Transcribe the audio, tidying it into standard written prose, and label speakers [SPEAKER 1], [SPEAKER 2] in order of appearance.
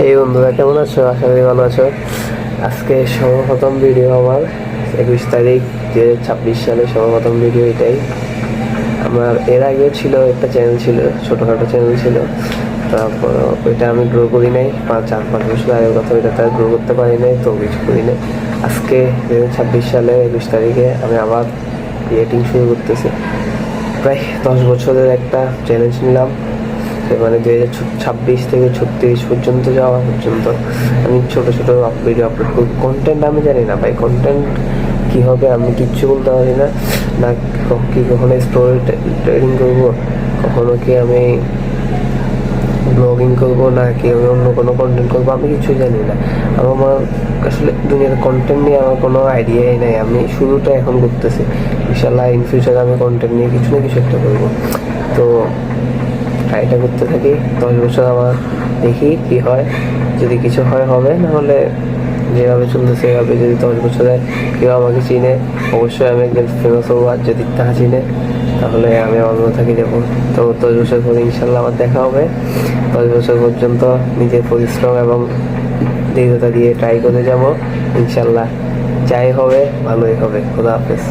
[SPEAKER 1] এই বন্ধুরা কেমন আছো? আশা করি ভালো আছো। আজকে সর্বপ্রথম ভিডিও আমার 21 তারিখ 2026 সালে সর্বপ্রথম ভিডিও এটাই। আমার এর আগেও ছিল একটা চ্যানেল, ছিল ছোটোখাটো চ্যানেল ছিল, তারপর ওইটা আমি গ্রো করি নাই। 4-5 বছর আগের কথা, ওইটাতে গ্রো করতে পারি নাই, তো কিছু করি নাই। আজকে 2026 সালে 21 তারিখে আমি আবার ক্রিয়েটিং শুরু করতেছি। প্রায় 10 বছরের একটা চ্যালেঞ্জ নিলাম, মানে 2026 থেকে 36 পর্যন্ত যাওয়া পর্যন্ত আমি ছোটো ছোটো ভিডিও আপলোড করব। কন্টেন্ট আমি জানি না ভাই, কন্টেন্ট কী হবে আমি কিচ্ছু বলতে পারি না। না কি কখনো স্টোরি টেলিং করবো, কখনো কি আমি ব্লগিং করবো, না কি আমি অন্য কোনো কন্টেন্ট করবো, আমি কিছুই জানি না। আমার আসলে দুনিয়ার কন্টেন্ট নিয়ে আমার কোনো আইডিয়াই নেই। আমি শুরুটা এখন করতেছি, ইনশাল্লাহ ইন ফিউচারে আমি কন্টেন্ট নিয়ে কিছু না কিছু একটা করবো। তো ট্রাইটা করতে থাকি। 10 বছর আমার, দেখি কি হয়। যদি কিছু হয় হবে, নাহলে যেভাবে চলতেছে সেভাবে। যদি 10 বছরে কেউ আমাকে চিনে, অবশ্যই আমি একজন ফেমাস হবো। আর যদি তা চিনে, তাহলে আমি আমার মতো থাকি যাবো। তো 10 বছর পরে ইনশাল্লাহ আবার দেখা হবে। 10 বছর পর্যন্ত নিজের পরিশ্রম এবং দৃঢ়তা দিয়ে ট্রাই করে যাব। ইনশাল্লাহ যাই হবে ভালোই হবে। খোদা হাফেজ।